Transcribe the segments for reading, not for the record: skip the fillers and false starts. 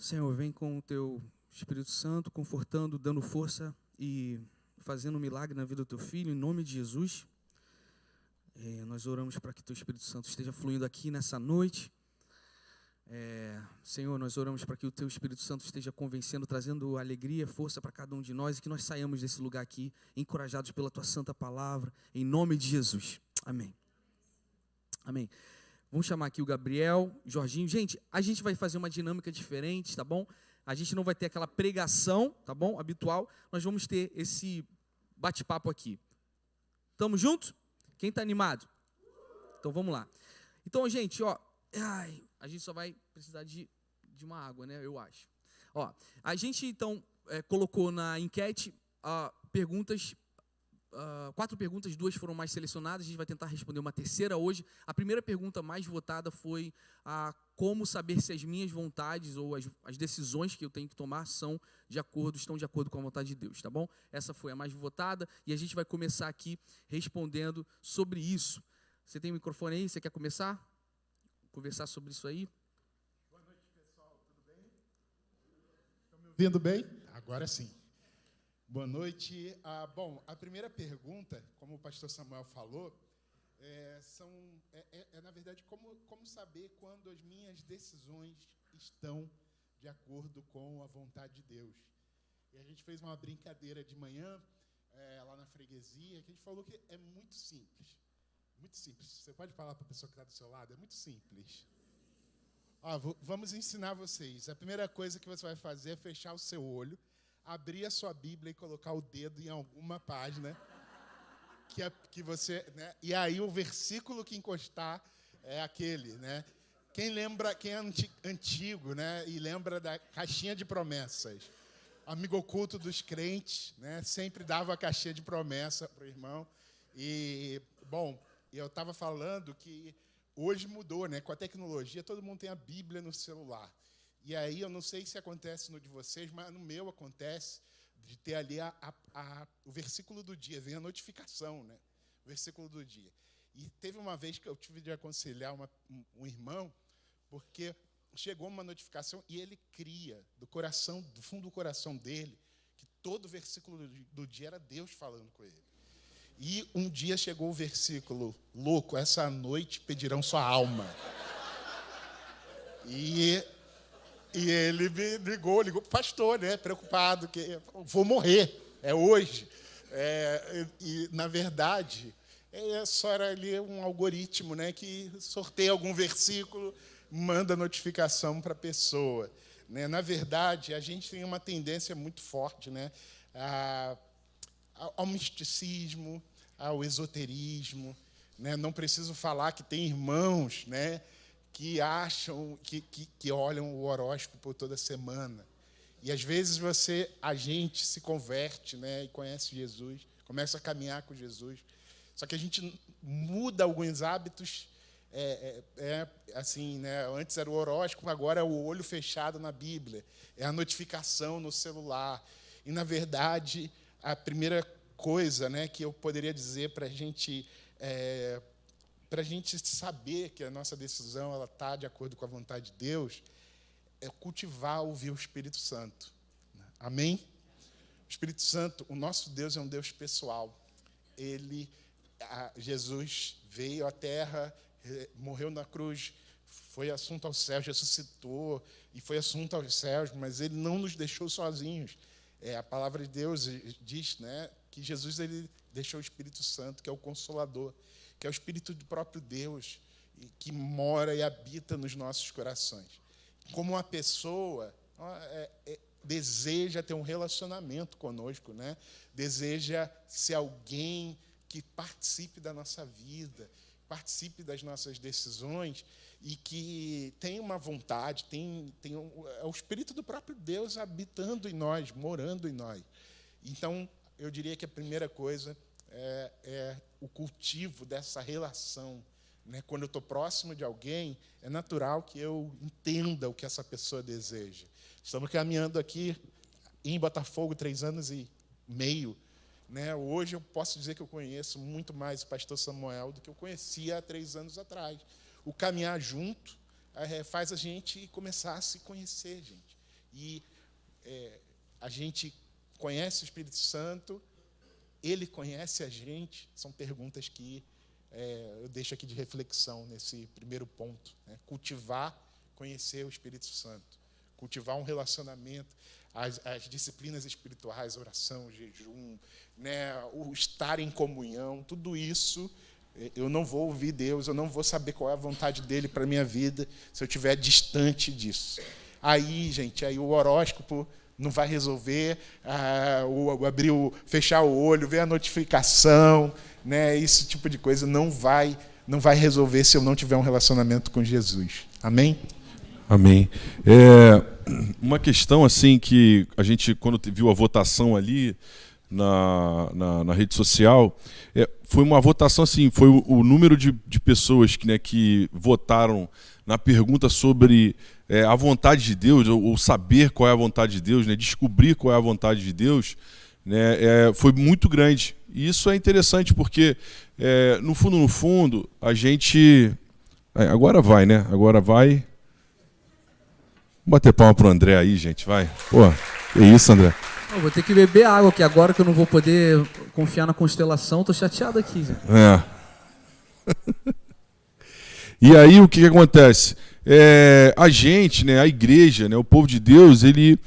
Senhor, vem com o Teu Espírito Santo, confortando, dando força e fazendo um milagre na vida do Teu Filho, em nome de Jesus. Nós oramos para que Teu Espírito Santo esteja fluindo aqui nessa noite. Senhor, nós oramos para que o Teu Espírito Santo esteja convencendo, trazendo alegria, força para cada um de nós e que nós saiamos desse lugar aqui, encorajados pela Tua santa palavra, em nome de Jesus. Amém. Amém. Vamos chamar aqui o Gabriel, Jorginho. Gente, a gente vai fazer uma dinâmica diferente, tá bom? A gente não vai ter aquela pregação, tá bom? Habitual. Nós vamos ter esse bate-papo aqui. Tamo junto? Quem tá animado? Então vamos lá. Então, gente, ó, a gente só vai precisar de uma água, né? Eu acho. Ó, a gente então colocou na enquete perguntas. 4 perguntas, 2 foram mais selecionadas, a gente vai tentar responder uma terceira hoje. A primeira pergunta mais votada foi como saber se as minhas vontades ou as decisões que eu tenho que tomar estão de acordo com a vontade de Deus, tá bom? Essa foi a mais votada e a gente vai começar aqui respondendo sobre isso. Você tem o microfone aí? Você quer começar? Conversar sobre isso aí? Boa noite, pessoal. Tudo bem? Estão me ouvindo bem? Agora sim. Boa noite. Bom, a primeira pergunta, como o pastor Samuel falou, na verdade, como saber quando as minhas decisões estão de acordo com a vontade de Deus. E a gente fez uma brincadeira de manhã, lá na freguesia, que a gente falou que é muito simples. Muito simples. Você pode falar para a pessoa que está do seu lado? É muito simples. Vamos ensinar vocês. A primeira coisa que você vai fazer é fechar o seu olho, abrir a sua Bíblia e colocar o dedo em alguma página que você, né? E aí o versículo que encostar é aquele, né? Quem é antigo, né? E lembra da caixinha de promessas, amigo oculto dos crentes, né? Sempre dava a caixinha de promessa para o irmão. E bom, eu estava falando que hoje mudou, né? Com a tecnologia, todo mundo tem a Bíblia no celular. E aí, eu não sei se acontece no de vocês, mas no meu acontece de ter ali o versículo do dia, vem a notificação, né? O versículo do dia. E teve uma vez que eu tive de aconselhar um irmão, porque chegou uma notificação e ele cria do fundo do coração dele, que todo versículo do dia era Deus falando com ele. E um dia chegou o versículo, louco, essa noite pedirão sua alma. E ele me ligou para o pastor, né, preocupado, que vou morrer, é hoje. E, na verdade, só era ali um algoritmo, né, que sorteia algum versículo, manda notificação para a pessoa. Né? Na verdade, a gente tem uma tendência muito forte, né, ao misticismo, ao esoterismo. Né? Não preciso falar que tem irmãos, né, que acham, que olham o horóscopo toda semana. E, às vezes, a gente se converte, né, e conhece Jesus, começa a caminhar com Jesus. Só que a gente muda alguns hábitos, assim, né, antes era o horóscopo, agora é o olho fechado na Bíblia, é a notificação no celular. E, na verdade, a primeira coisa, né, que eu poderia dizer para a gente saber que a nossa decisão está de acordo com a vontade de Deus, é cultivar, ouvir o Espírito Santo. Amém? O Espírito Santo, o nosso Deus é um Deus pessoal. Jesus veio à terra, morreu na cruz, foi assunto aos céus, ressuscitou e foi assunto aos céus, mas Ele não nos deixou sozinhos. A palavra de Deus diz, né, que Jesus ele deixou o Espírito Santo, que é o Consolador, que é o Espírito do próprio Deus, que mora e habita nos nossos corações. Como uma pessoa deseja ter um relacionamento conosco, né? Deseja ser alguém que participe da nossa vida, participe das nossas decisões e que tem uma vontade, é o Espírito do próprio Deus habitando em nós, morando em nós. Então, eu diria que a primeira coisa é o cultivo dessa relação. Né? Quando eu estou próximo de alguém, é natural que eu entenda o que essa pessoa deseja. Estamos caminhando aqui em Botafogo 3 anos e meio. Né? Hoje eu posso dizer que eu conheço muito mais o pastor Samuel do que eu conhecia há 3 anos atrás. O caminhar junto faz a gente começar a se conhecer, gente. E a gente conhece o Espírito Santo, ele conhece a gente. São perguntas que eu deixo aqui de reflexão nesse primeiro ponto, né? Cultivar, conhecer o Espírito Santo, cultivar um relacionamento, as disciplinas espirituais, oração, jejum, né? O estar em comunhão, tudo isso. Eu não vou ouvir Deus, eu não vou saber qual é a vontade dele para a minha vida se eu estiver distante disso. Aí, gente, o horóscopo não vai resolver, fechar o olho, ver a notificação, né? Esse tipo de coisa não vai resolver se eu não tiver um relacionamento com Jesus. Amém? Amém. Uma questão assim que a gente, quando viu a votação ali na rede social, foi uma votação assim, foi o número de pessoas que votaram na pergunta sobre a vontade de Deus, ou saber qual é a vontade de Deus, né, descobrir qual é a vontade de Deus, né, foi muito grande. E isso é interessante porque, no fundo, a gente... Agora vai, né? Agora vai... Vamos bater palma pro André aí, gente, vai. Pô, que isso, André? Eu vou ter que beber água, que agora que eu não vou poder confiar na constelação, tô chateado aqui. E aí, o que acontece? A gente, né, a igreja, né, o povo de Deus, ele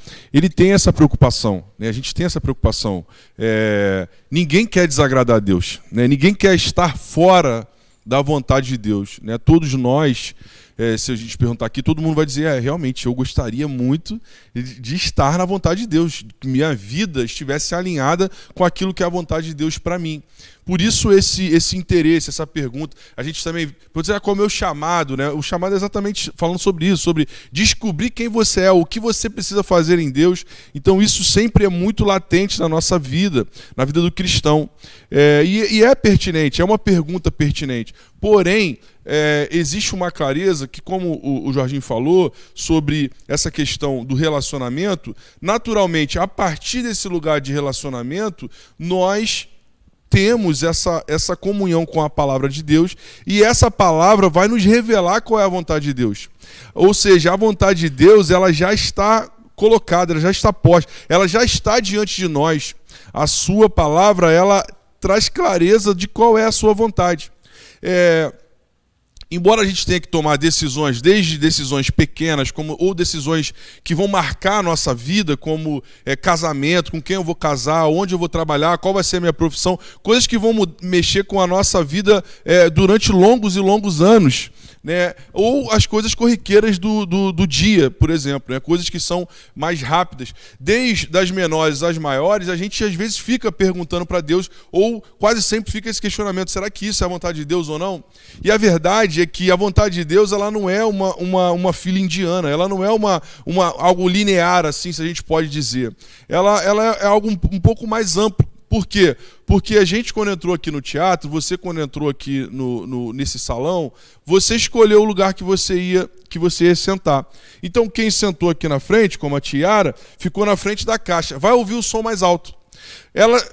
tem essa preocupação, né? A gente tem essa preocupação. Ninguém quer desagradar a Deus, né? Ninguém quer estar fora da vontade de Deus, né? Todos nós, se a gente perguntar aqui, todo mundo vai dizer, realmente, eu gostaria muito de estar na vontade de Deus, que minha vida estivesse alinhada com aquilo que é a vontade de Deus para mim. Por isso esse interesse, essa pergunta. A gente também, pode dizer, qual é o meu chamado, né? O chamado é exatamente falando sobre isso, sobre descobrir quem você é, o que você precisa fazer em Deus. Então isso sempre é muito latente na nossa vida, na vida do cristão. E é pertinente, é uma pergunta pertinente. Porém, existe uma clareza que, como o Jorginho falou, sobre essa questão do relacionamento, naturalmente, a partir desse lugar de relacionamento, nós temos essa comunhão com a palavra de Deus, e essa palavra vai nos revelar qual é a vontade de Deus. Ou seja, a vontade de Deus, ela já está colocada, ela já está posta, ela já está diante de nós. A sua palavra, ela traz clareza de qual é a sua vontade. Embora a gente tenha que tomar decisões, desde decisões pequenas, ou decisões que vão marcar a nossa vida, como casamento, com quem eu vou casar, onde eu vou trabalhar, qual vai ser a minha profissão, coisas que vão mexer com a nossa vida durante longos e longos anos, né? Ou as coisas corriqueiras do dia, por exemplo, né? Coisas que são mais rápidas. Desde as menores às maiores, a gente às vezes fica perguntando para Deus, ou quase sempre fica esse questionamento, será que isso é a vontade de Deus ou não? E a verdade é que a vontade de Deus, ela não é uma fila indiana, ela não é algo linear, assim, se a gente pode dizer. Ela é algo um pouco mais amplo. Por quê? Porque a gente, quando entrou aqui no teatro, você, quando entrou aqui nesse salão, você escolheu o lugar que você ia sentar. Então, quem sentou aqui na frente, como a Tiara, ficou na frente da caixa. Vai ouvir o som mais alto.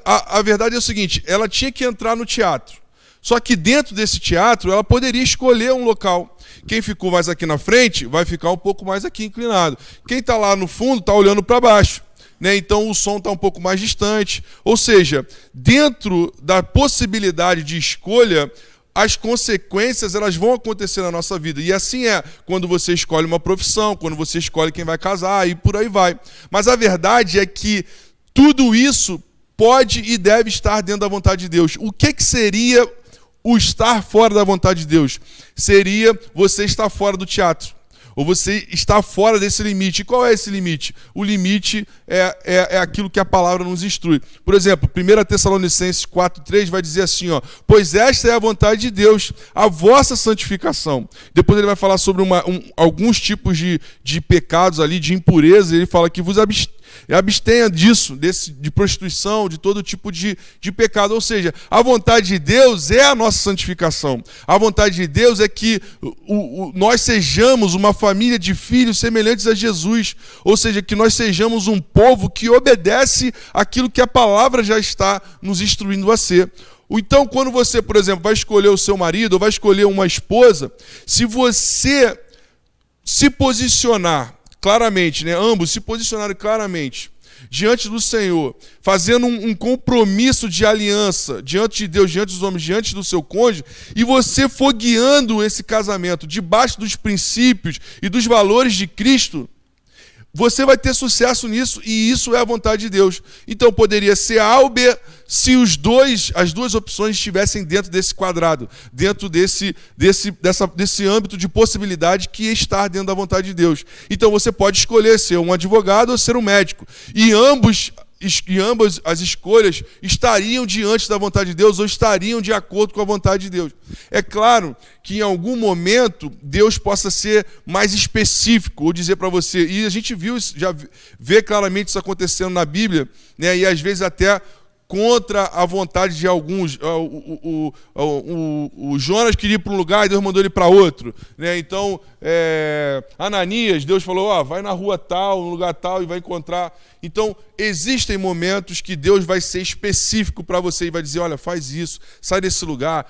A verdade é o seguinte, ela tinha que entrar no teatro. Só que dentro desse teatro, ela poderia escolher um local. Quem ficou mais aqui na frente, vai ficar um pouco mais aqui inclinado. Quem está lá no fundo, está olhando para baixo. Né? Então o som está um pouco mais distante. Ou seja, dentro da possibilidade de escolha, as consequências elas vão acontecer na nossa vida. E assim é quando você escolhe uma profissão, quando você escolhe quem vai casar, e por aí vai. Mas a verdade é que tudo isso pode e deve estar dentro da vontade de Deus. O que seria o estar fora da vontade de Deus? Seria você estar fora do teatro. Ou você está fora desse limite. E qual é esse limite? O limite é aquilo que a palavra nos instrui. Por exemplo, 1 Tessalonicenses 4:3 vai dizer assim, pois esta é a vontade de Deus, a vossa santificação. Depois ele vai falar sobre alguns tipos de pecados ali, de impureza. Ele fala que vos abstenha disso, de prostituição, de todo tipo de pecado. Ou seja, a vontade de Deus é a nossa santificação. A vontade de Deus é que nós sejamos uma família de filhos semelhantes a Jesus. Ou seja, que nós sejamos um povo que obedece aquilo que a palavra já está nos instruindo a ser. Então, quando você, por exemplo, vai escolher o seu marido ou vai escolher uma esposa, se você se posicionar claramente, né? Ambos se posicionaram claramente diante do Senhor, fazendo um compromisso de aliança diante de Deus, diante dos homens, diante do seu cônjuge, e você for guiando esse casamento debaixo dos princípios e dos valores de Cristo, você vai ter sucesso nisso, e isso é a vontade de Deus. Então poderia ser A ou B, se as duas opções estivessem dentro desse quadrado, dentro desse âmbito de possibilidade que é estar dentro da vontade de Deus. Então você pode escolher ser um advogado ou ser um médico, e ambas as escolhas estariam diante da vontade de Deus ou estariam de acordo com a vontade de Deus. É claro que em algum momento Deus possa ser mais específico ou dizer para você, e a gente viu isso, já vê claramente isso acontecendo na Bíblia, né, e às vezes até contra a vontade de alguns. O Jonas queria ir para um lugar e Deus mandou ele para outro, né? Então, Ananias, Deus falou, vai na rua tal, no lugar tal, e vai encontrar. Então, existem momentos que Deus vai ser específico para você e vai dizer, olha, faz isso, sai desse lugar,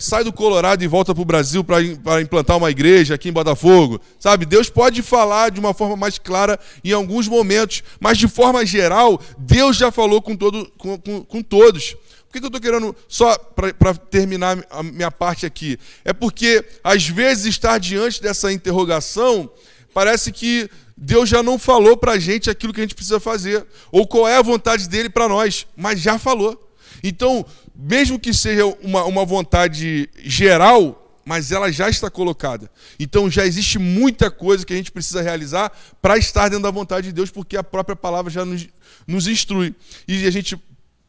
sai do Colorado e volta para o Brasil para implantar uma igreja aqui em Botafogo, sabe? Deus pode falar de uma forma mais clara em alguns momentos, mas de forma geral, Deus já falou com todos. Por que eu estou querendo, só para terminar a minha parte aqui? É porque, às vezes, estar diante dessa interrogação, parece que Deus já não falou para a gente aquilo que a gente precisa fazer, ou qual é a vontade dele para nós, mas já falou. Então, mesmo que seja uma vontade geral, mas ela já está colocada. Então, já existe muita coisa que a gente precisa realizar para estar dentro da vontade de Deus, porque a própria palavra já nos instrui. E a gente,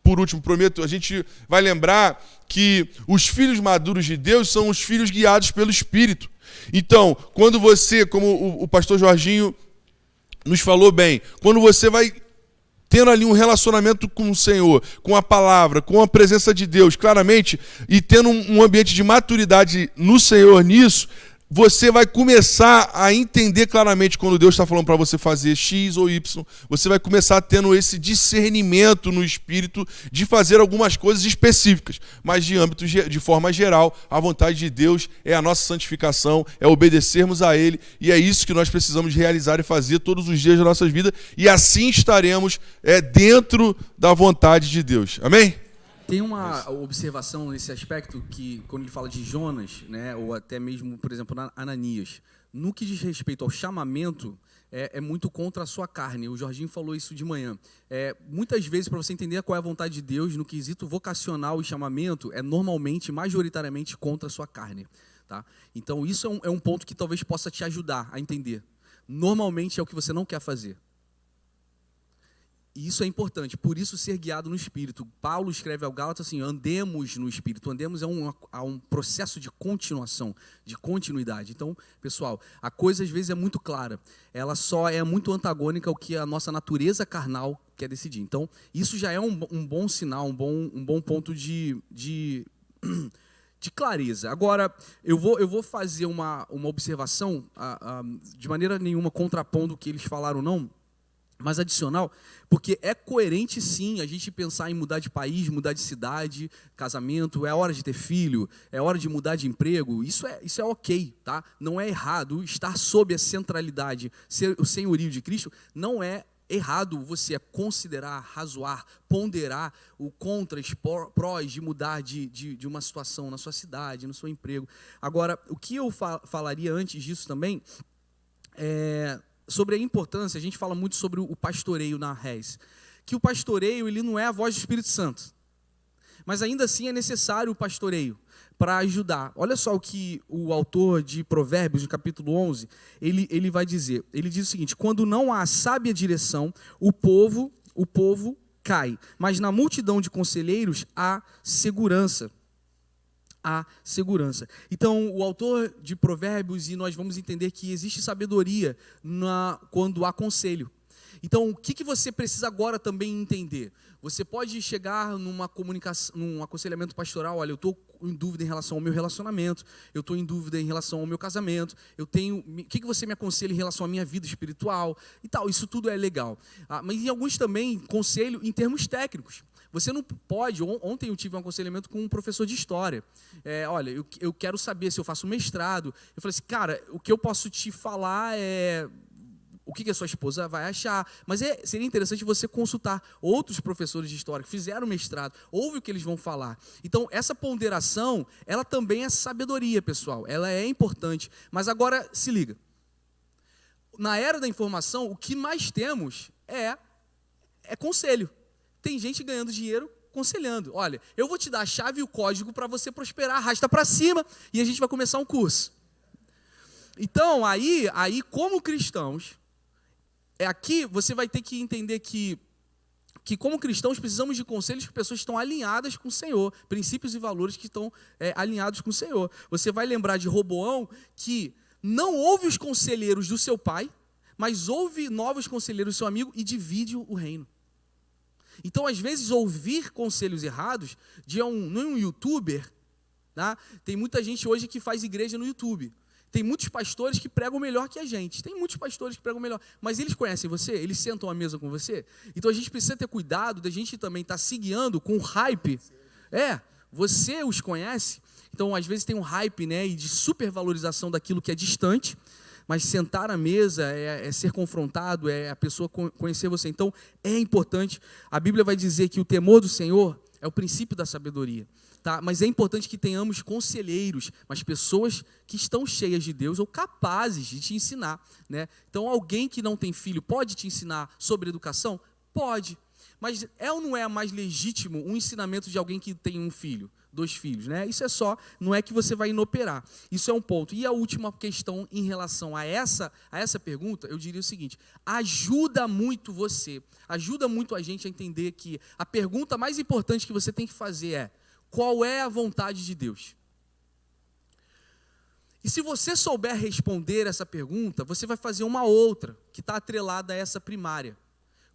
por último, prometo, a gente vai lembrar que os filhos maduros de Deus são os filhos guiados pelo Espírito. Então, quando você, como o pastor Jorginho nos falou bem, quando você vai tendo ali um relacionamento com o Senhor, com a palavra, com a presença de Deus, claramente, e tendo um ambiente de maturidade no Senhor nisso, você vai começar a entender claramente quando Deus está falando para você fazer X ou Y. Você vai começar tendo esse discernimento no Espírito de fazer algumas coisas específicas. Mas de forma geral, a vontade de Deus é a nossa santificação, é obedecermos a Ele. E é isso que nós precisamos realizar e fazer todos os dias da nossa vida. E assim estaremos dentro da vontade de Deus. Amém? Tem uma observação nesse aspecto que, quando ele fala de Jonas, né, ou até mesmo, por exemplo, Ananias, no que diz respeito ao chamamento, é muito contra a sua carne. O Jorginho falou isso de manhã. Muitas vezes, para você entender qual é a vontade de Deus, no quesito vocacional e chamamento, é normalmente, majoritariamente, contra a sua carne. Tá? Então, isso é um ponto que talvez possa te ajudar a entender. Normalmente é o que você não quer fazer. E isso é importante, por isso ser guiado no Espírito. Paulo escreve ao Gálatas assim, andemos no Espírito. Andemos é um processo de continuação, de continuidade. Então, pessoal, a coisa às vezes é muito clara. Ela só é muito antagônica ao que a nossa natureza carnal quer decidir. Então, isso já é um bom sinal, um bom ponto de clareza. Agora, eu vou fazer uma observação, de maneira nenhuma contrapondo o que eles falaram, não, mas adicional, porque é coerente sim a gente pensar em mudar de país, mudar de cidade, casamento, é hora de ter filho, é hora de mudar de emprego, isso é ok, tá? Não é errado estar sob a centralidade, o senhorio de Cristo, não é errado você considerar, razoar, ponderar o contras, prós de mudar de uma situação na sua cidade, no seu emprego. Agora, o que eu falaria antes disso também sobre a importância, a gente fala muito sobre o pastoreio na RES, que o pastoreio ele não é a voz do Espírito Santo, mas ainda assim é necessário o pastoreio para ajudar. Olha só o que o autor de Provérbios, no capítulo 11, ele vai dizer. Ele diz o seguinte, quando não há sábia direção, o povo cai, mas na multidão de conselheiros há segurança. Então, o autor de Provérbios, e nós vamos entender que existe sabedoria quando há conselho. Então, o que você precisa agora também entender? Você pode chegar numa comunicação, num aconselhamento pastoral, olha, eu estou em dúvida em relação ao meu relacionamento, eu estou em dúvida em relação ao meu casamento, o que você me aconselha em relação à minha vida espiritual e tal, isso tudo é legal. Mas em alguns também, conselho em termos técnicos. Você não pode, ontem eu tive um aconselhamento com um professor de história, olha, eu quero saber se eu faço mestrado, eu falei assim, cara, o que eu posso te falar o que a sua esposa vai achar. Mas seria interessante você consultar outros professores de história que fizeram mestrado, ouve o que eles vão falar. Então, essa ponderação, ela também é sabedoria, pessoal. Ela é importante. Mas agora, se liga. Na era da informação, o que mais temos é conselho. Tem gente ganhando dinheiro aconselhando. Olha, eu vou te dar a chave e o código para você prosperar, arrasta para cima e a gente vai começar um curso. Então, aí como cristãos, aqui você vai ter que entender que como cristãos precisamos de conselhos que pessoas estão alinhadas com o Senhor, princípios e valores que estão alinhados com o Senhor. Você vai lembrar de Roboão, que não ouve os conselheiros do seu pai, mas ouve novos conselheiros do seu amigo e divide o reino. Então, às vezes, ouvir conselhos errados de um youtuber, tá? Tem muita gente hoje que faz igreja no YouTube. Tem muitos pastores que pregam melhor que a gente. Tem muitos pastores que pregam melhor. Mas eles conhecem você? Eles sentam à mesa com você? Então, a gente precisa ter cuidado da gente também estar se guiando com o hype. Você os conhece? Então, às vezes, tem um hype, né, e de supervalorização daquilo que é distante. Mas sentar à mesa é ser confrontado, é a pessoa conhecer você. Então, é importante. A Bíblia vai dizer que o temor do Senhor é o princípio da sabedoria. Tá? Mas é importante que tenhamos conselheiros, mas pessoas que estão cheias de Deus ou capazes de te ensinar. Né? Então, alguém que não tem filho pode te ensinar sobre educação? Pode. Mas ou não é mais legítimo um ensinamento de alguém que tem um filho? 2 filhos, né? Isso não é que você vai inoperar. Isso é um ponto. E a última questão em relação a essa pergunta, eu diria o seguinte: ajuda muito a gente a entender que a pergunta mais importante que você tem que fazer é: qual é a vontade de Deus? E se você souber responder essa pergunta, você vai fazer uma outra, que está atrelada a essa primária.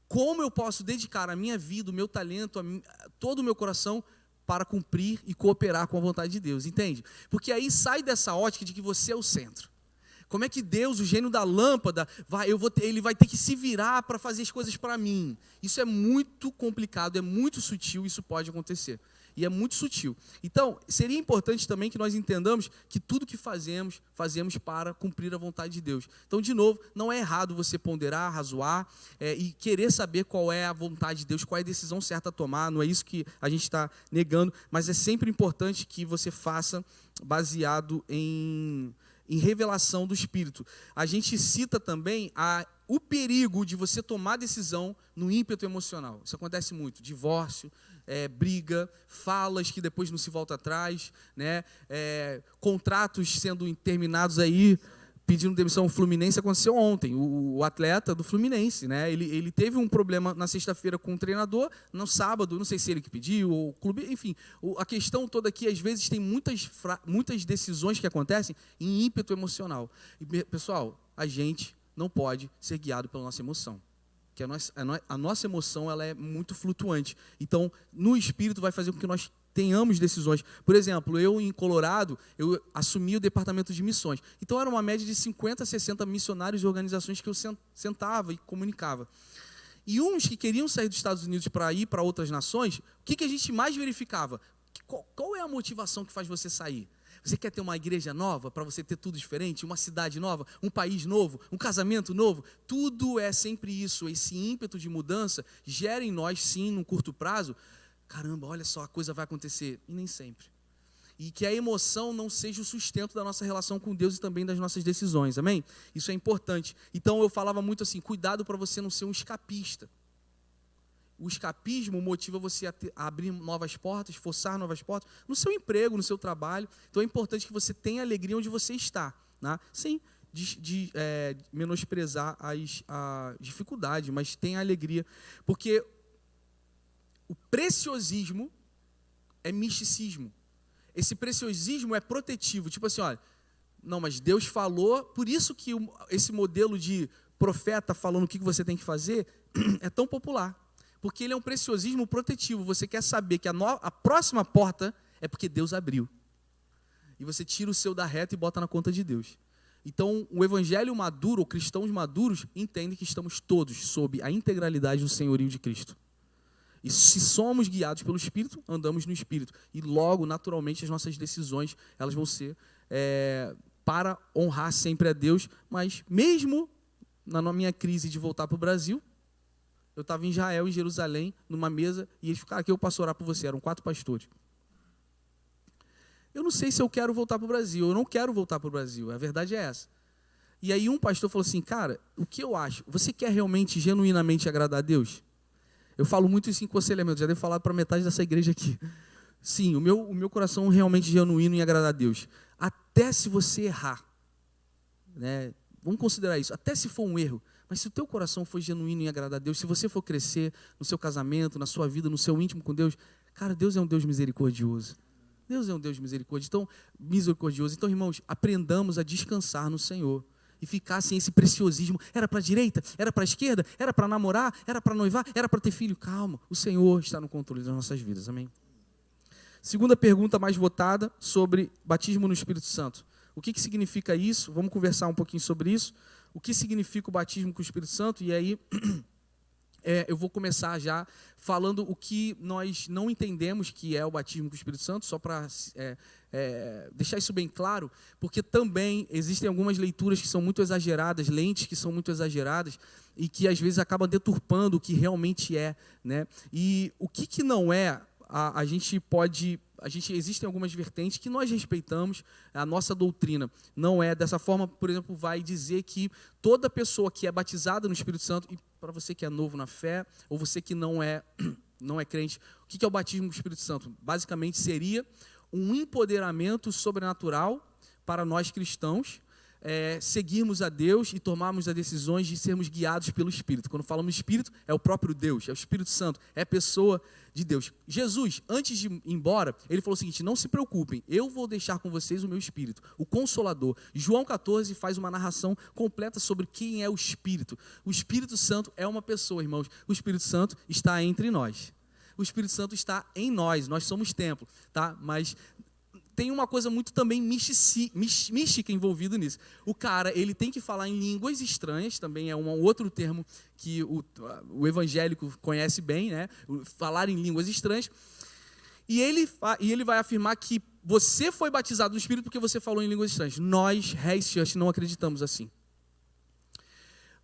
Como eu posso dedicar a minha vida, o meu talento, todo o meu coração para cumprir e cooperar com a vontade de Deus, entende? Porque aí sai dessa ótica de que você é o centro. Como é que Deus, o gênio da lâmpada, ele vai ter que se virar para fazer as coisas para mim? Isso é muito complicado, é muito sutil, isso pode acontecer. E é muito sutil. Então, seria importante também que nós entendamos que tudo que fazemos para cumprir a vontade de Deus. Então, de novo, não é errado você ponderar, razoar e querer saber qual é a vontade de Deus, qual é a decisão certa a tomar. Não é isso que a gente está negando, mas é sempre importante que você faça baseado em revelação do Espírito. A gente cita também o perigo de você tomar decisão no ímpeto emocional. Isso acontece muito. Divórcio, briga, falas que depois não se volta atrás, né? Contratos sendo terminados aí, pedindo demissão. O Fluminense aconteceu ontem, o atleta do Fluminense, né? Ele teve um problema na sexta-feira com o treinador, no sábado, não sei se ele que pediu, ou o clube, enfim. A questão toda aqui, às vezes, tem muitas decisões que acontecem em ímpeto emocional. E, pessoal, a gente não pode ser guiado pela nossa emoção. Que a nossa emoção ela é muito flutuante. Então, no Espírito vai fazer com que nós tenhamos decisões. Por exemplo, eu em Colorado, eu assumi o departamento de missões. Então, era uma média de 50 a 60 missionários e organizações que eu sentava e comunicava. E uns que queriam sair dos Estados Unidos para ir para outras nações, o que a gente mais verificava? Qual é a motivação que faz você sair? Você quer ter uma igreja nova para você ter tudo diferente? Uma cidade nova? Um país novo? Um casamento novo? Tudo é sempre isso. Esse ímpeto de mudança gera em nós, sim, num curto prazo. Caramba, olha só, a coisa vai acontecer. E nem sempre. E que a emoção não seja o sustento da nossa relação com Deus e também das nossas decisões. Amém? Isso é importante. Então eu falava muito assim, cuidado para você não ser um escapista. O escapismo motiva você a abrir novas portas, forçar novas portas, no seu emprego, no seu trabalho. Então é importante que você tenha alegria onde você está, né? Sem menosprezar a dificuldade, mas tenha alegria. Porque o preciosismo é misticismo. Esse preciosismo é protetivo. Tipo assim, olha, não, mas Deus falou, por isso que esse modelo de profeta falando o que você tem que fazer é tão popular. Porque ele é um preciosismo protetivo. Você quer saber que a próxima porta é porque Deus abriu. E você tira o seu da reta e bota na conta de Deus. Então, o evangelho maduro, ou cristãos maduros, entendem que estamos todos sob a integralidade do senhorio de Cristo. E se somos guiados pelo Espírito, andamos no Espírito. E logo, naturalmente, as nossas decisões elas vão ser para honrar sempre a Deus, mas mesmo na minha crise de voltar para o Brasil, eu estava em Israel, em Jerusalém, numa mesa, e eles falaram, que eu posso orar por você, eram 4 pastores. Eu não sei se eu quero voltar para o Brasil, eu não quero voltar para o Brasil, a verdade é essa. E aí um pastor falou assim, cara, o que eu acho? Você quer realmente, genuinamente agradar a Deus? Eu falo muito isso em aconselhamento, já devo falar para metade dessa igreja aqui. Sim, o meu coração realmente genuíno em agradar a Deus. Até se você errar, né? Vamos considerar isso, até se for um erro, mas se o teu coração for genuíno em agradar a Deus, se você for crescer no seu casamento, na sua vida, no seu íntimo com Deus, cara, Deus é um Deus misericordioso. Deus é um Deus misericordioso. Então, irmãos, aprendamos a descansar no Senhor. E ficar sem esse preciosismo. Era para a direita, era para a esquerda, era para namorar, era para noivar, era para ter filho. Calma, o Senhor está no controle das nossas vidas. Amém? Segunda pergunta mais votada sobre batismo no Espírito Santo. O que significa isso? Vamos conversar um pouquinho sobre isso. O que significa o batismo com o Espírito Santo? E aí eu vou começar já falando o que nós não entendemos que é o batismo com o Espírito Santo, só para deixar isso bem claro, porque também existem algumas leituras que são muito exageradas, lentes que são muito exageradas, e que às vezes acabam deturpando o que realmente é, né? E o que não é, existem algumas vertentes que nós respeitamos, a nossa doutrina não é dessa forma. Por exemplo, vai dizer que toda pessoa que é batizada no Espírito Santo, e para você que é novo na fé, ou você que não é crente, o que é o batismo com o Espírito Santo? Basicamente seria um empoderamento sobrenatural para nós cristãos, seguirmos a Deus e tomarmos as decisões de sermos guiados pelo Espírito. Quando falamos Espírito, é o próprio Deus, é o Espírito Santo, é a pessoa de Deus. Jesus, antes de ir embora, ele falou o seguinte, não se preocupem, eu vou deixar com vocês o meu Espírito, o Consolador. João 14 faz uma narração completa sobre quem é o Espírito. O Espírito Santo é uma pessoa, irmãos. O Espírito Santo está entre nós. O Espírito Santo está em nós somos templo, tá? Mas tem uma coisa muito também mística envolvida nisso. O cara, ele tem que falar em línguas estranhas, também é um outro termo que o evangélico conhece bem, né? Falar em línguas estranhas. E ele vai afirmar que você foi batizado no Espírito porque você falou em línguas estranhas. Nós, Reis Church, não acreditamos assim.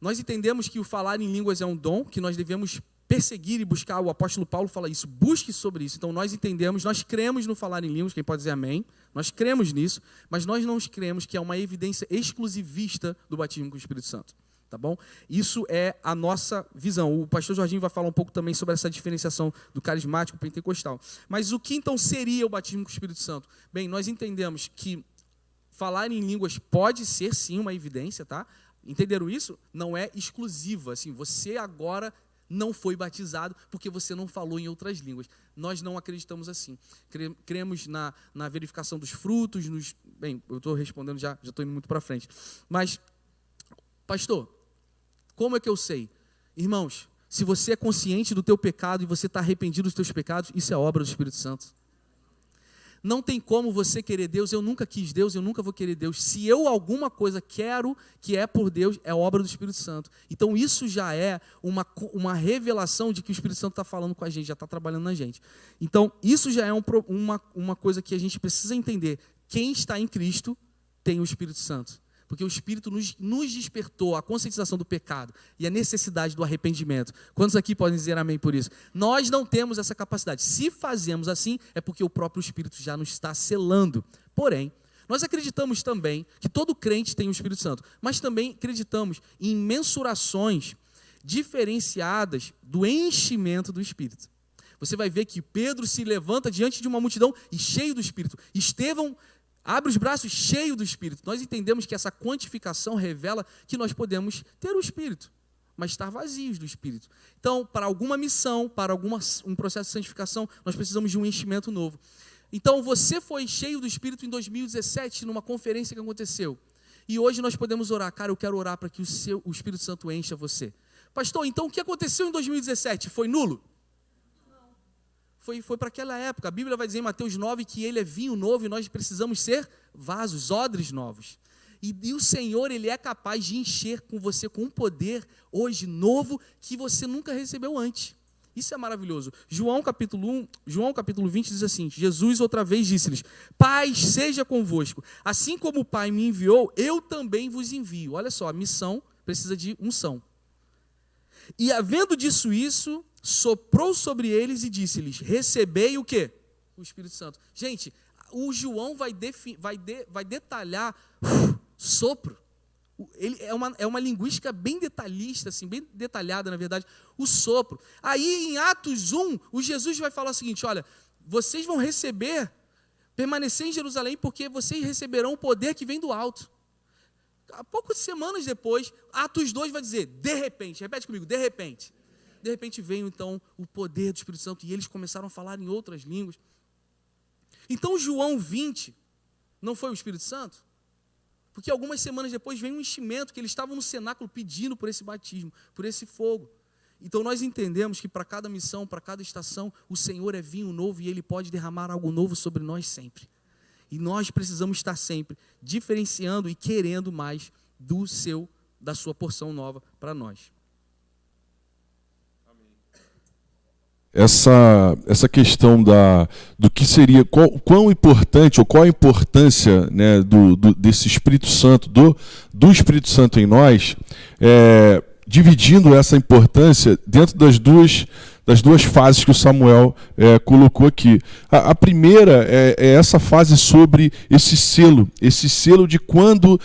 Nós entendemos que o falar em línguas é um dom, que nós devemos perseguir e buscar. O apóstolo Paulo fala isso, busque sobre isso. Então nós entendemos, nós cremos no falar em línguas, quem pode dizer amém, nós cremos nisso, mas nós não cremos que é uma evidência exclusivista do batismo com o Espírito Santo, tá bom? Isso é a nossa visão. O pastor Jorginho vai falar um pouco também sobre essa diferenciação do carismático pentecostal. Mas o que então seria o batismo com o Espírito Santo? Bem, nós entendemos que falar em línguas pode ser sim uma evidência, tá? Entenderam isso? Não é exclusiva, assim, você agora não foi batizado porque você não falou em outras línguas. Nós não acreditamos assim. Cremos na verificação dos frutos. Bem, eu estou respondendo, já estou indo muito para frente. Mas, pastor, como é que eu sei? Irmãos, se você é consciente do teu pecado e você está arrependido dos teus pecados, isso é obra do Espírito Santo. Não tem como você querer Deus, eu nunca quis Deus, eu nunca vou querer Deus. Se eu alguma coisa quero que é por Deus, é obra do Espírito Santo. Então isso já é uma revelação de que o Espírito Santo está falando com a gente, já está trabalhando na gente. Então isso já é uma coisa que a gente precisa entender. Quem está em Cristo tem o Espírito Santo. Porque o Espírito nos despertou a conscientização do pecado e a necessidade do arrependimento. Quantos aqui podem dizer amém por isso? Nós não temos essa capacidade. Se fazemos assim, é porque o próprio Espírito já nos está selando. Porém, nós acreditamos também que todo crente tem o Espírito Santo, mas também acreditamos em mensurações diferenciadas do enchimento do Espírito. Você vai ver que Pedro se levanta diante de uma multidão e cheio do Espírito. Estevão abre os braços cheio do Espírito. Nós entendemos que essa quantificação revela que nós podemos ter o Espírito, mas estar vazios do Espírito. Então, para alguma missão, para um processo de santificação, nós precisamos de um enchimento novo. Então, você foi cheio do Espírito em 2017, numa conferência que aconteceu. E hoje nós podemos orar. Cara, eu quero orar para que o Espírito Santo encha você. Pastor, então o que aconteceu em 2017? Foi nulo? Foi para aquela época. A Bíblia vai dizer em Mateus 9 que ele é vinho novo e nós precisamos ser vasos, odres novos. E o Senhor, ele é capaz de encher com você com um poder hoje novo que você nunca recebeu antes. Isso é maravilhoso. João capítulo 20 diz assim, Jesus outra vez disse-lhes, paz seja convosco. Assim como o Pai me enviou, eu também vos envio. Olha só, a missão precisa de unção. E havendo disso isso, soprou sobre eles e disse-lhes, recebei o quê? O Espírito Santo. Gente, o João vai detalhar sopro. Ele é uma linguística bem detalhista, assim, bem detalhada, na verdade, o sopro. Aí, em Atos 1, o Jesus vai falar o seguinte, olha, vocês vão permanecer em Jerusalém, porque vocês receberão o poder que vem do alto. Há poucas semanas depois, Atos 2 vai dizer, de repente, repete comigo, de repente. De repente veio, então, o poder do Espírito Santo, e eles começaram a falar em outras línguas. Então, João 20, não foi o Espírito Santo? Porque algumas semanas depois vem um enchimento, que eles estavam no cenáculo pedindo por esse batismo, por esse fogo. Então nós entendemos que para cada missão, para cada estação, o Senhor é vinho novo e Ele pode derramar algo novo sobre nós sempre. E nós precisamos estar sempre diferenciando e querendo mais da sua porção nova para nós. Essa questão do que seria, quão importante, ou qual a importância, né, desse Espírito Santo, do Espírito Santo em nós, dividindo essa importância dentro das duas fases que o Samuel colocou aqui. A primeira é essa fase sobre esse selo de quando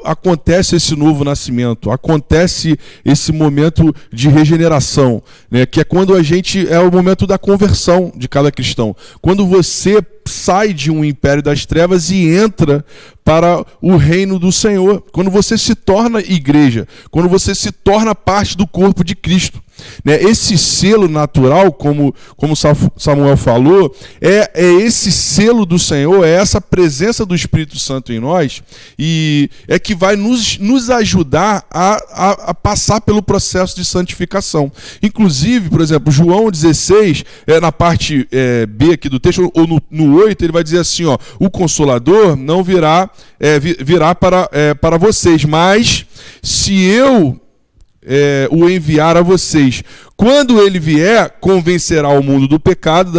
acontece esse novo nascimento, acontece esse momento de regeneração, né, que é quando é o momento da conversão de cada cristão. Quando você sai de um império das trevas e entra para o reino do Senhor. Quando você se torna igreja, quando você se torna parte do corpo de Cristo. Né? Esse selo natural, como Samuel falou, é esse selo do Senhor, é essa presença do Espírito Santo em nós, e é que vai nos ajudar a passar pelo processo de santificação. Inclusive, por exemplo, João 16, na parte B aqui do texto, ou no 8, ele vai dizer assim, ó, o Consolador não virá para vocês, mas se eu o enviar a vocês, quando ele vier, convencerá o mundo do pecado,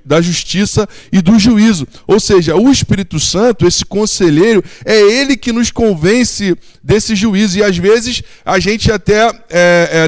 da justiça e do juízo. Ou seja, o Espírito Santo, esse conselheiro, é ele que nos convence desse juízo. E às vezes a gente até,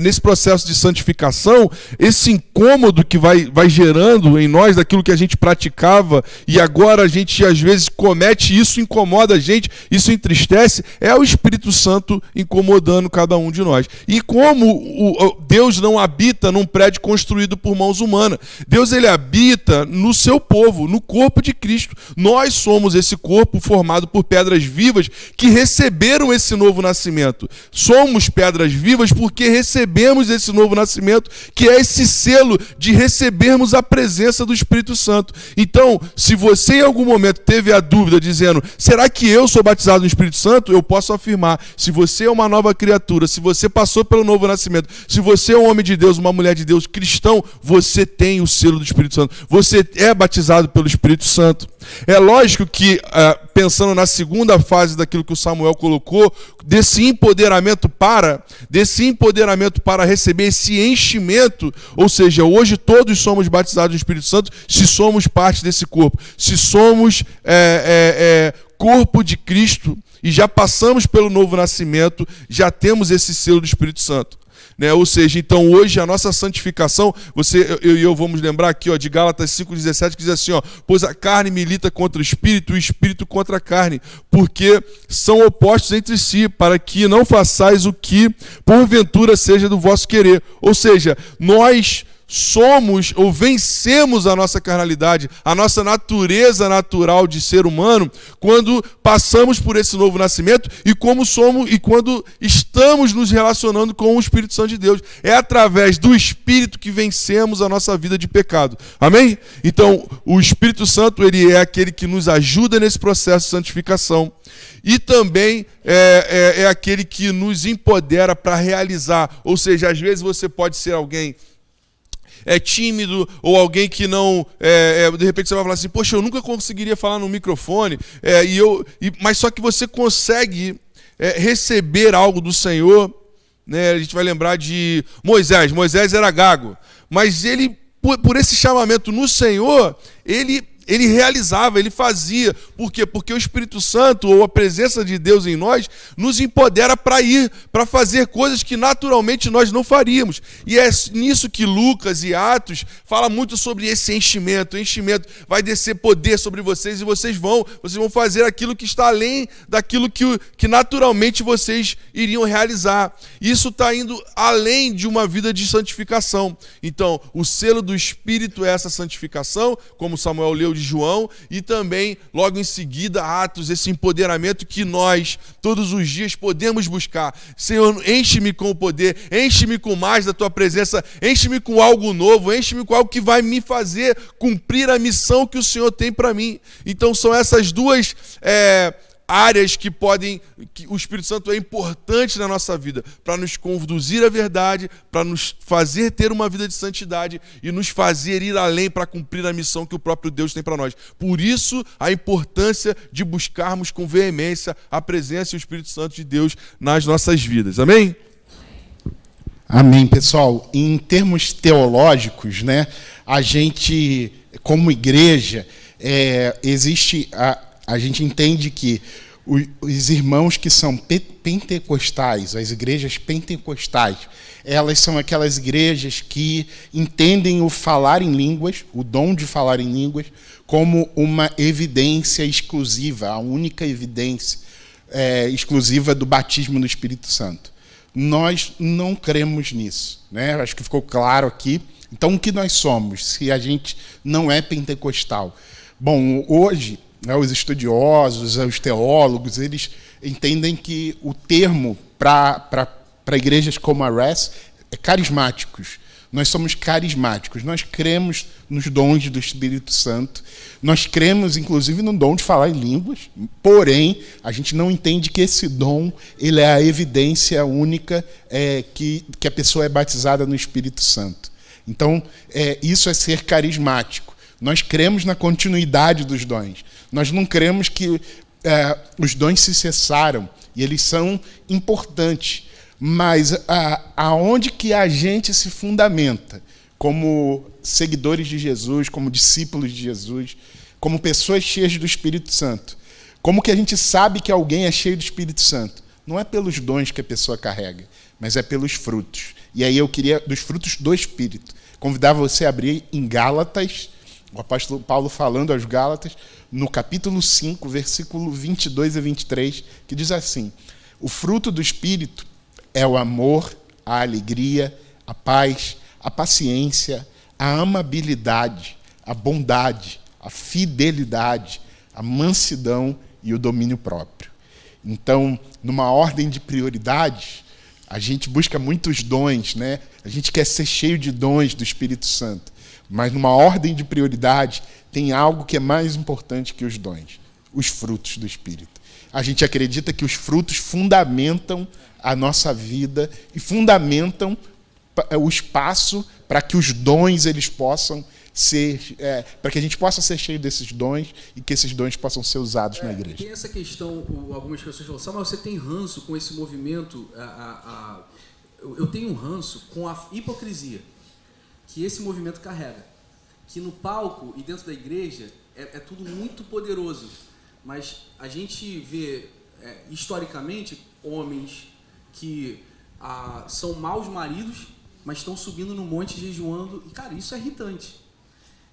nesse processo de santificação, esse incômodo que vai gerando em nós daquilo que a gente praticava, e agora a gente às vezes comete isso, incomoda a gente, isso entristece, é o Espírito Santo incomodando cada um de nós. E como Deus não habita num prédio construído por mãos humanas. Deus, ele habita no seu povo, no corpo de Cristo. Nós somos esse corpo formado por pedras vivas que receberam esse novo nascimento. Somos pedras vivas porque recebemos esse novo nascimento, que é esse selo de recebermos a presença do Espírito Santo. Então, se você em algum momento teve a dúvida dizendo, será que eu sou batizado no Espírito Santo? Eu posso afirmar, se você é uma nova criatura, se você passou pelo novo nascimento, se você é um homem de Deus, uma mulher de Deus, cristão, você tem o selo do Espírito Santo. Você é batizado pelo Espírito Santo. É lógico que, pensando na segunda fase daquilo que o Samuel colocou, desse empoderamento para receber esse enchimento, ou seja, hoje todos somos batizados no Espírito Santo se somos parte desse corpo, se somos corpo de Cristo e já passamos pelo novo nascimento, já temos esse selo do Espírito Santo. Né? Ou seja, então hoje a nossa santificação, eu e eu vamos lembrar aqui, ó, de Gálatas 5,17, que diz assim, ó, pois a carne milita contra o Espírito e o Espírito contra a carne, porque são opostos entre si, para que não façais o que porventura seja do vosso querer. Ou seja, nós somos ou vencemos a nossa carnalidade, a nossa natureza natural de ser humano, quando passamos por esse novo nascimento e quando estamos nos relacionando com o Espírito Santo de Deus. É através do Espírito que vencemos a nossa vida de pecado. Amém? Então, o Espírito Santo, ele é aquele que nos ajuda nesse processo de santificação. E também é aquele que nos empodera para realizar. Ou seja, às vezes você pode ser alguém tímido, ou alguém que não, de repente você vai falar assim, poxa, eu nunca conseguiria falar no microfone, mas só que você consegue receber algo do Senhor, né? A gente vai lembrar de Moisés era gago, mas ele, por esse chamamento no Senhor, ele ele realizava, ele fazia. Por quê? Porque o Espírito Santo, ou a presença de Deus em nós, nos empodera para ir, para fazer coisas que naturalmente nós não faríamos. E é nisso que Lucas e Atos fala muito sobre esse enchimento. O enchimento vai descer poder sobre vocês e vocês vão fazer aquilo que está além daquilo que naturalmente vocês iriam realizar. Isso está indo além de uma vida de santificação. Então, o selo do Espírito é essa santificação, como Samuel leu de João, e também, logo em seguida, Atos, esse empoderamento que nós, todos os dias, podemos buscar. Senhor, enche-me com o poder, enche-me com mais da Tua presença, enche-me com algo novo, enche-me com algo que vai me fazer cumprir a missão que o Senhor tem para mim. Então, são essas duas áreas que o Espírito Santo é importante na nossa vida, para nos conduzir à verdade, para nos fazer ter uma vida de santidade e nos fazer ir além para cumprir a missão que o próprio Deus tem para nós. Por isso, a importância de buscarmos com veemência a presença e o Espírito Santo de Deus nas nossas vidas. Amém? Amém, pessoal. Em termos teológicos, né, a gente, como igreja, a gente entende que os irmãos que são pentecostais, as igrejas pentecostais, elas são aquelas igrejas que entendem o falar em línguas, o dom de falar em línguas, como uma evidência exclusiva, a única evidência exclusiva do batismo no Espírito Santo. Nós não cremos nisso, né? Acho que ficou claro aqui. Então, o que nós somos, se a gente não é pentecostal? Bom, hoje, os estudiosos, os teólogos, eles entendem que o termo para igrejas como a RES é carismáticos. Nós somos carismáticos, nós cremos nos dons do Espírito Santo, nós cremos, inclusive, no dom de falar em línguas, porém, a gente não entende que esse dom ele é a evidência única que a pessoa é batizada no Espírito Santo. Então, isso é ser carismático. Nós cremos na continuidade dos dons. Nós não cremos que os dons se cessaram, e eles são importantes. Mas aonde que a gente se fundamenta como seguidores de Jesus, como discípulos de Jesus, como pessoas cheias do Espírito Santo? Como que a gente sabe que alguém é cheio do Espírito Santo? Não é pelos dons que a pessoa carrega, mas é pelos frutos. E aí eu queria, dos frutos do Espírito, convidar você a abrir em Gálatas, o apóstolo Paulo falando aos Gálatas, no capítulo 5, versículo 22 a 23, que diz assim: o fruto do Espírito é o amor, a alegria, a paz, a paciência, a amabilidade, a bondade, a fidelidade, a mansidão e o domínio próprio. Então, numa ordem de prioridades, a gente busca muitos dons, né? A gente quer ser cheio de dons do Espírito Santo. Mas numa ordem de prioridade, tem algo que é mais importante que os dons: os frutos do Espírito. A gente acredita que os frutos fundamentam a nossa vida e fundamentam o espaço para que os dons eles possam ser, para que a gente possa ser cheio desses dons e que esses dons possam ser usados na igreja. Tem essa questão, algumas pessoas falam, Samuel, você tem ranço com esse movimento? Eu tenho um ranço com a hipocrisia que esse movimento carrega. Que no palco e dentro da igreja é tudo muito poderoso, mas a gente vê, historicamente, homens que são maus maridos, mas estão subindo no monte jejuando, e, cara, isso é irritante.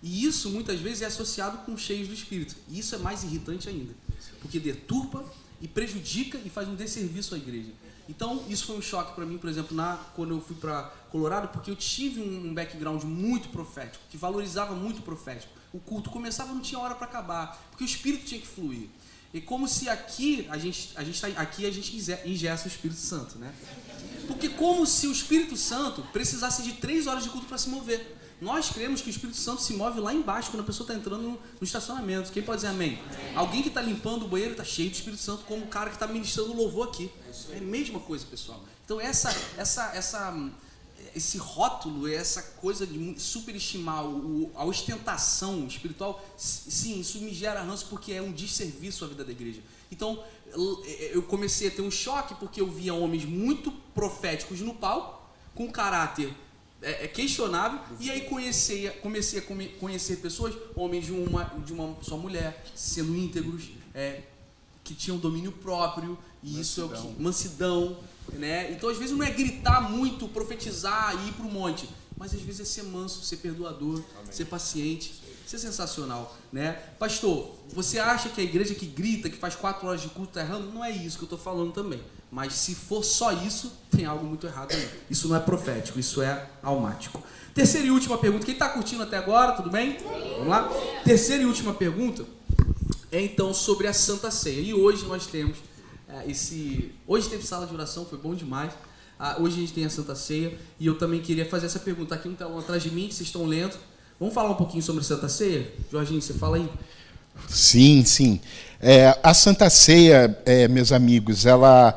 E isso, muitas vezes, é associado com cheios do Espírito. E isso é mais irritante ainda, porque deturpa e prejudica e faz um desserviço à igreja. Então, isso foi um choque para mim, por exemplo, quando eu fui para Colorado, porque eu tive um background muito profético, que valorizava muito o profético. O culto começava, não tinha hora para acabar, porque o Espírito tinha que fluir. E como se aqui a gente ingessa o Espírito Santo, né? Porque como se o Espírito Santo precisasse de 3 horas de culto para se mover. Nós cremos que o Espírito Santo se move lá embaixo, quando a pessoa está entrando no estacionamento. Quem pode dizer amém? Alguém que está limpando o banheiro está cheio do Espírito Santo, como o cara que está ministrando o louvor aqui. É a mesma coisa, pessoal. Então esse rótulo, essa coisa de superestimar a ostentação espiritual, sim, isso me gera ranço porque é um desserviço à vida da igreja. Então, eu comecei a ter um choque porque eu via homens muito proféticos no palco, com caráter questionável. E aí comecei a conhecer pessoas, homens de uma só mulher, sendo íntegros, que tinham domínio próprio, e isso é o que? Mansidão, né? Então, às vezes, não é gritar muito, profetizar e ir para o monte, mas às vezes é ser manso, ser perdoador, ser paciente. Isso é sensacional, né? Pastor, você acha que a igreja que grita, que faz 4 horas de culto está errando? Não é isso que eu estou falando também. Mas se for só isso, tem algo muito errado aí. Isso não é profético, isso é almático. Terceira e última pergunta. Quem está curtindo até agora, tudo bem? Vamos lá? Terceira e última pergunta é então sobre a Santa Ceia. E hoje nós temos Hoje teve sala de oração, foi bom demais. Hoje a gente tem a Santa Ceia. E eu também queria fazer essa pergunta. Aqui um telão atrás de mim, que vocês estão lendo. Vamos falar um pouquinho sobre a Santa Ceia? Jorginho, você fala aí? Sim. A Santa Ceia, meus amigos, ela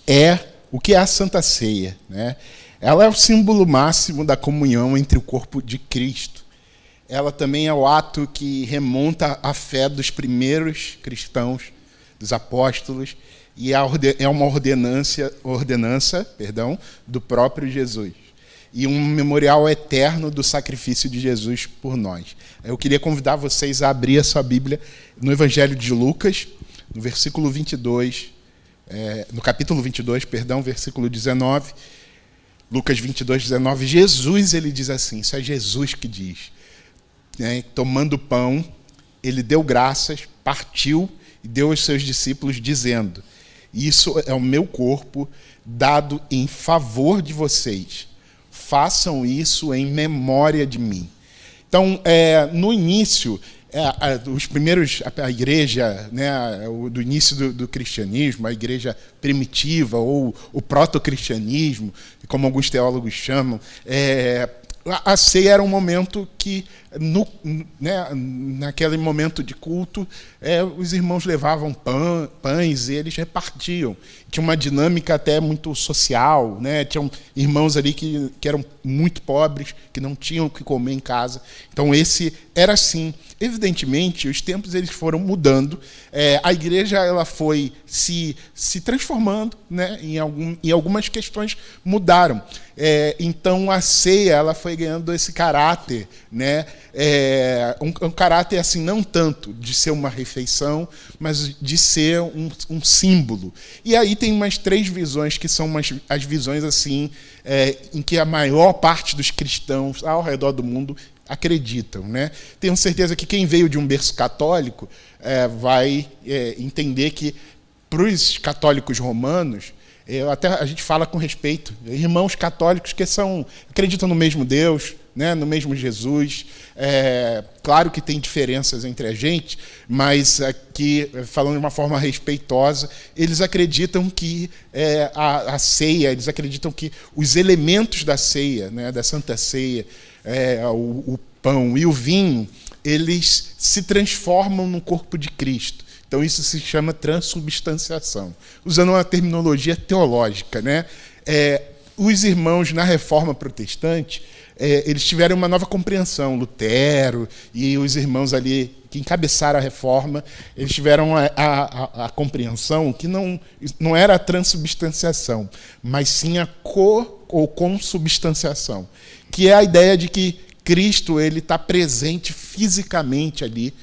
é o que é a Santa Ceia, né? Ela é o símbolo máximo da comunhão entre o corpo de Cristo. Ela também é o ato que remonta à fé dos primeiros cristãos, dos apóstolos, e é uma ordenança, do próprio Jesus. E um memorial eterno do sacrifício de Jesus por nós. Eu queria convidar vocês a abrir a sua Bíblia no Evangelho de Lucas, no versículo 22, no capítulo 22, versículo 19. Lucas 22, 19. Jesus, ele diz assim, isso é Jesus que diz, né? Tomando o pão, ele deu graças, partiu e deu aos seus discípulos, dizendo: isso é o meu corpo dado em favor de vocês. Façam isso em memória de mim. Então, no início, a igreja, né, do início do cristianismo, a igreja primitiva, ou o proto-cristianismo, como alguns teólogos chamam, a ceia era um momento que, naquele momento de culto, os irmãos levavam pães e eles repartiam. Tinha uma dinâmica até muito social, né? Tinham irmãos ali que eram muito pobres, que não tinham o que comer em casa. Então, esse era assim. Evidentemente, os tempos eles foram mudando. A igreja ela foi se transformando, né? Em algumas questões mudaram. Então, a ceia ela foi ganhando esse caráter, né? Um caráter assim, não tanto de ser uma refeição, mas de ser um símbolo. E aí tem umas 3 visões que são as visões assim, em que a maior parte dos cristãos ao redor do mundo acreditam, né? Tenho certeza que quem veio de um berço católico vai entender que, para os católicos romanos, até a gente fala com respeito, irmãos católicos que acreditam no mesmo Deus, né, no mesmo Jesus. Claro que tem diferenças entre a gente, mas aqui, falando de uma forma respeitosa, eles acreditam que a ceia, eles acreditam que os elementos da ceia, né, da Santa Ceia, o pão e o vinho, eles se transformam no corpo de Cristo. Então, isso se chama transubstanciação. Usando uma terminologia teológica, né? Os irmãos na Reforma Protestante, eles tiveram uma nova compreensão. Lutero e os irmãos ali que encabeçaram a Reforma, eles tiveram a compreensão que não era a transubstanciação, mas sim a ou consubstanciação, que é a ideia de que Cristo ele está presente fisicamente ali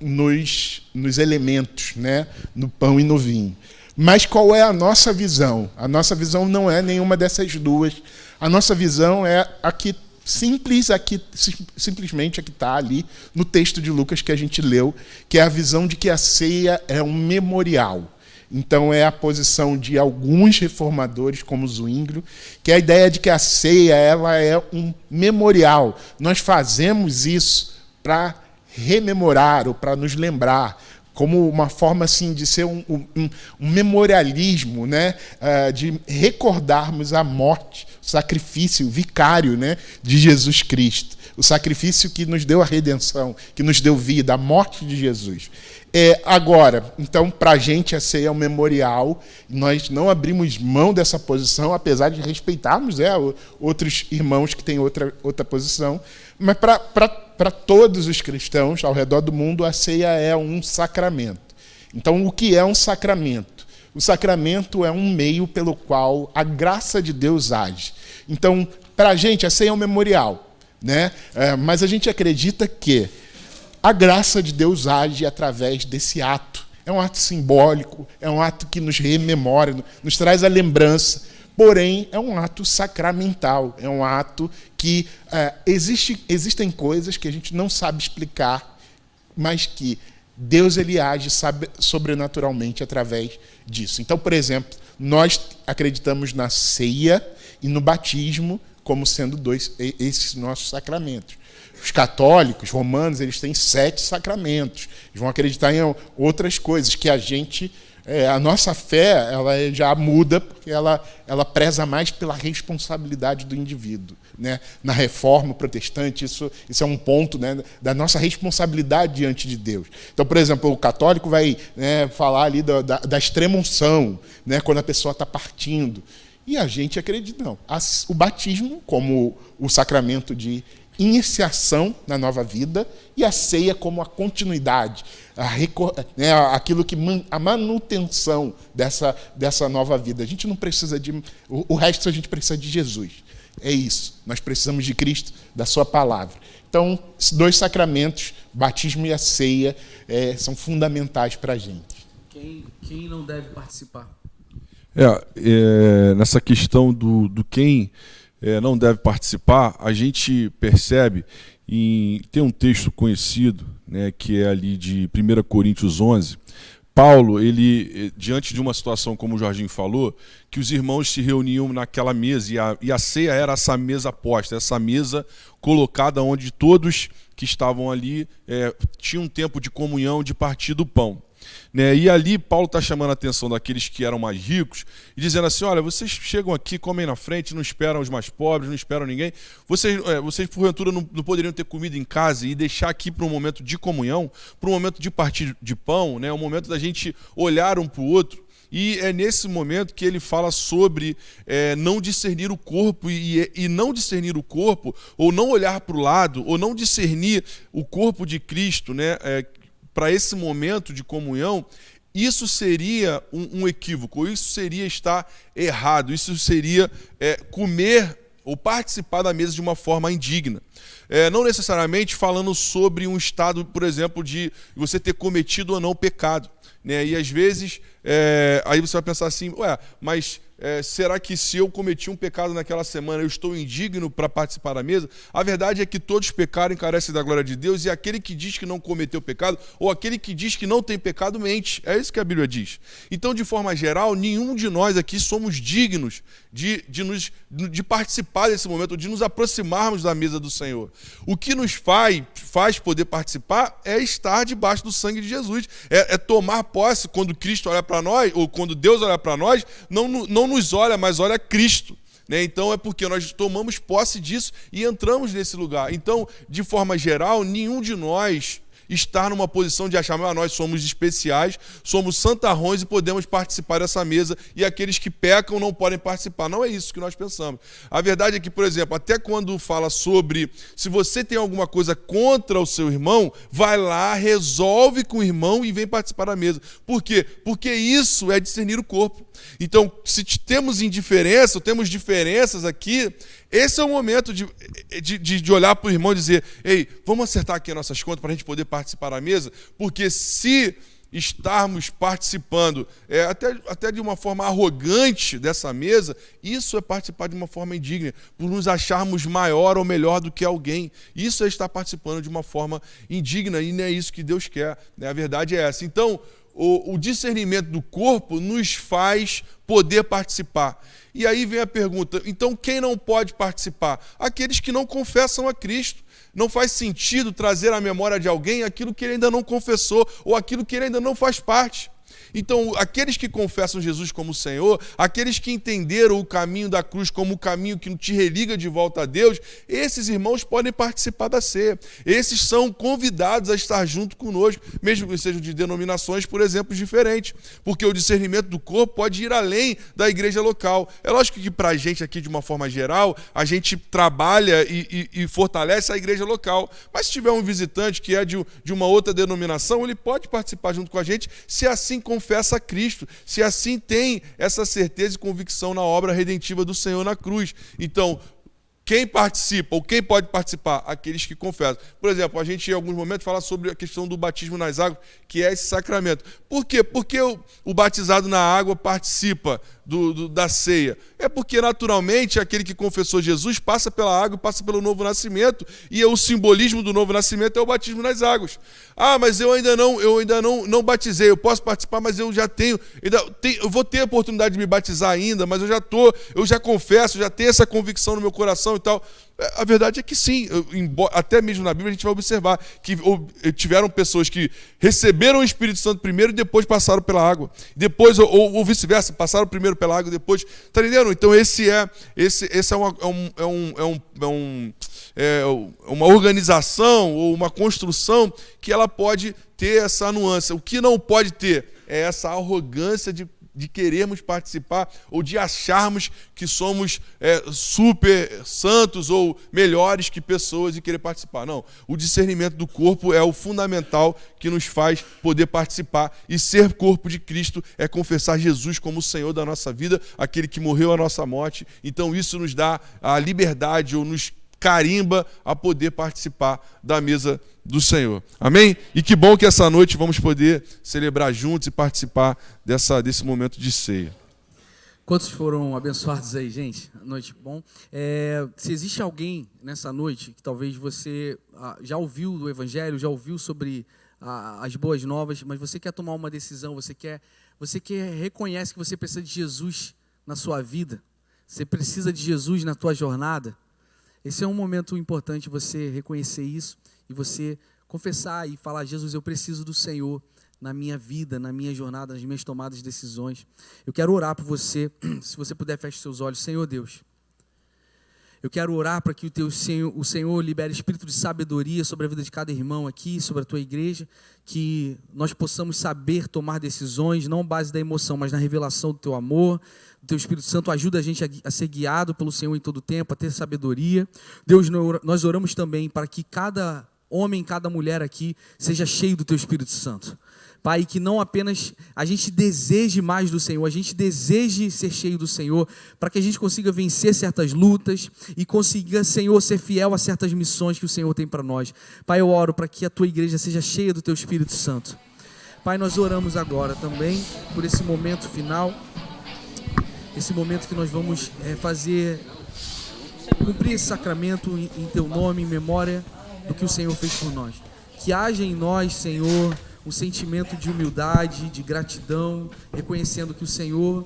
nos elementos, né? No pão e no vinho. Mas qual é a nossa visão? A nossa visão não é nenhuma dessas duas. A nossa visão é simplesmente a que está ali no texto de Lucas que a gente leu, que é a visão de que a ceia é um memorial. Então, é a posição de alguns reformadores, como Zwinglio, que é a ideia de que a ceia ela é um memorial. Nós fazemos isso para rememorar ou para nos lembrar, como uma forma assim, de ser um memorialismo, né? De recordarmos a morte, o sacrifício vicário, né? De Jesus Cristo. O sacrifício que nos deu a redenção, que nos deu vida, a morte de Jesus. Agora, então, para a gente, a ceia é um memorial. Nós não abrimos mão dessa posição, apesar de respeitarmos outros irmãos que têm outra posição. Mas para todos os cristãos ao redor do mundo, a ceia é um sacramento. Então, o que é um sacramento? O sacramento é um meio pelo qual a graça de Deus age. Então, para a gente, a ceia é um memorial, né? Mas a gente acredita que a graça de Deus age através desse ato. É um ato simbólico, é um ato que nos rememora, nos traz a lembrança. Porém, é um ato sacramental, é um ato que existem coisas que a gente não sabe explicar, mas que Deus ele age sobrenaturalmente através disso. Então, por exemplo, nós acreditamos na ceia e no batismo como sendo esses nossos sacramentos. Os católicos, romanos, eles têm 7 sacramentos. Eles vão acreditar em outras coisas que a nossa fé ela já muda porque ela preza mais pela responsabilidade do indivíduo, né? Na reforma protestante, isso é um ponto, né, da nossa responsabilidade diante de Deus. Então, por exemplo, o católico vai, né, falar ali da extrema-unção, né, quando a pessoa está partindo. E a gente acredita, não. O batismo, como o sacramento de iniciação na nova vida, e a ceia como a continuidade, aquilo que a manutenção dessa nova vida. A gente não precisa o resto a gente precisa de Jesus. É isso. Nós precisamos de Cristo, da sua palavra. Então, esses 2 sacramentos, batismo e a ceia, são fundamentais para a gente. Quem não deve participar? Nessa questão do quem não deve participar, a gente percebe, tem um texto conhecido, né, que é ali de 1 Coríntios 11, Paulo, ele, diante de uma situação como o Jorginho falou, que os irmãos se reuniam naquela mesa, e a ceia era essa mesa posta, essa mesa colocada onde todos que estavam ali tinham um tempo de comunhão, de partir do pão. Né? E ali Paulo está chamando a atenção daqueles que eram mais ricos e dizendo assim, olha, vocês chegam aqui, comem na frente, não esperam os mais pobres, não esperam ninguém. Vocês porventura não poderiam ter comida em casa e deixar aqui para um momento de comunhão, para um momento de partir de pão, né? Um momento da gente olhar um para o outro. E é nesse momento que ele fala sobre não discernir o corpo e não discernir o corpo, ou não olhar para o lado, ou não discernir o corpo de Cristo, né? Para esse momento de comunhão, isso seria um equívoco, isso seria estar errado, isso seria comer ou participar da mesa de uma forma indigna. Não necessariamente falando sobre um estado, por exemplo, de você ter cometido ou não pecado. Né? E às vezes, aí você vai pensar assim, mas será que se eu cometi um pecado naquela semana, eu estou indigno para participar da mesa? A verdade é que todos pecaram e carecem da glória de Deus, e aquele que diz que não cometeu pecado, ou aquele que diz que não tem pecado, mente. É isso que a Bíblia diz. Então, de forma geral, nenhum de nós aqui somos dignos de participar desse momento, de nos aproximarmos da mesa do Senhor. O que nos faz poder participar é estar debaixo do sangue de Jesus, é tomar posse quando Cristo olha para nós, ou quando Deus olha para nós, não nos olha, mas olha Cristo. Né? Então é porque nós tomamos posse disso e entramos nesse lugar. Então, de forma geral, nenhum de nós estar numa posição de achar, nós somos especiais, somos santarrões e podemos participar dessa mesa, e aqueles que pecam não podem participar. Não é isso que nós pensamos. A verdade é que, por exemplo, até quando fala sobre se você tem alguma coisa contra o seu irmão, vai lá, resolve com o irmão e vem participar da mesa. Por quê? Porque isso é discernir o corpo. Então, se temos indiferença, ou temos diferenças aqui, esse é o momento de olhar para o irmão e dizer, ei, vamos acertar aqui as nossas contas para a gente poder participar da mesa, porque se estarmos participando até de uma forma arrogante dessa mesa, isso é participar de uma forma indigna, por nos acharmos maior ou melhor do que alguém. Isso é estar participando de uma forma indigna, e não é isso que Deus quer. Né? A verdade é essa. Então, o discernimento do corpo nos faz poder participar. E aí vem a pergunta, então quem não pode participar? Aqueles que não confessam a Cristo. Não faz sentido trazer à memória de alguém aquilo que ele ainda não confessou, ou aquilo que ele ainda não faz parte. Então, aqueles que confessam Jesus como Senhor, aqueles que entenderam o caminho da cruz como o caminho que te religa de volta a Deus, esses irmãos podem participar da ceia. Esses são convidados a estar junto conosco, mesmo que sejam de denominações, por exemplo, diferentes. Porque o discernimento do corpo pode ir além da igreja local. É lógico que para a gente aqui, de uma forma geral, a gente trabalha e fortalece a igreja local. Mas se tiver um visitante que é de uma outra denominação, ele pode participar junto com a gente, se assim assim confessa a Cristo, se assim tem essa certeza e convicção na obra redentiva do Senhor na cruz. Então, quem participa ou quem pode participar? Aqueles que confessam. Por exemplo, a gente em alguns momentos fala sobre a questão do batismo nas águas, que é esse sacramento. Por quê? Porque o batizado na água participa da ceia. É porque, naturalmente, aquele que confessou Jesus passa pela água e passa pelo novo nascimento, e o simbolismo do novo nascimento é o batismo nas águas. Ah, mas eu ainda não batizei, eu posso participar, mas eu já eu vou ter a oportunidade de me batizar ainda, mas eu já confesso, já tenho essa convicção no meu coração e tal. A verdade é que sim, até mesmo na Bíblia a gente vai observar que tiveram pessoas que receberam o Espírito Santo primeiro e depois passaram pela água. Depois, ou vice-versa, passaram primeiro pela água e depois. Está entendendo? Então esse é uma organização ou uma construção que ela pode ter essa nuance. O que não pode ter é essa arrogância de querermos participar ou de acharmos que somos super santos ou melhores que pessoas e querer participar. Não, o discernimento do corpo é o fundamental que nos faz poder participar, e ser corpo de Cristo é confessar Jesus como o Senhor da nossa vida, aquele que morreu a nossa morte. Então isso nos dá a liberdade ou nos carimba a poder participar da mesa do Senhor. Amém? E que bom que essa noite vamos poder celebrar juntos e participar desse momento de ceia. Quantos foram abençoados aí, gente? Noite bom. Se existe alguém nessa noite que talvez você já ouviu do Evangelho, já ouviu sobre as boas novas, mas você quer tomar uma decisão, você reconhece que você precisa de Jesus na sua vida, você precisa de Jesus na tua jornada. Esse é um momento importante, você reconhecer isso e você confessar e falar: Jesus, eu preciso do Senhor na minha vida, na minha jornada, nas minhas tomadas de decisões. Eu quero orar por você. Se você puder, feche seus olhos. Senhor Deus, eu quero orar para que o Senhor libere espírito de sabedoria sobre a vida de cada irmão aqui, sobre a tua igreja, que nós possamos saber tomar decisões, não base da emoção, mas na revelação do teu amor. O teu Espírito Santo ajuda a gente a ser guiado pelo Senhor em todo o tempo, a ter sabedoria. Deus, nós oramos também para que cada homem, cada mulher aqui seja cheio do teu Espírito Santo. Pai, que não apenas a gente deseje mais do Senhor, a gente deseje ser cheio do Senhor, para que a gente consiga vencer certas lutas e consiga, Senhor, ser fiel a certas missões que o Senhor tem para nós. Pai, eu oro para que a tua igreja seja cheia do teu Espírito Santo. Pai, nós oramos agora também por esse momento final, esse momento que nós vamos cumprir esse sacramento em teu nome, em memória do que o Senhor fez por nós. Que haja em nós, Senhor, um sentimento de humildade, de gratidão, reconhecendo que o Senhor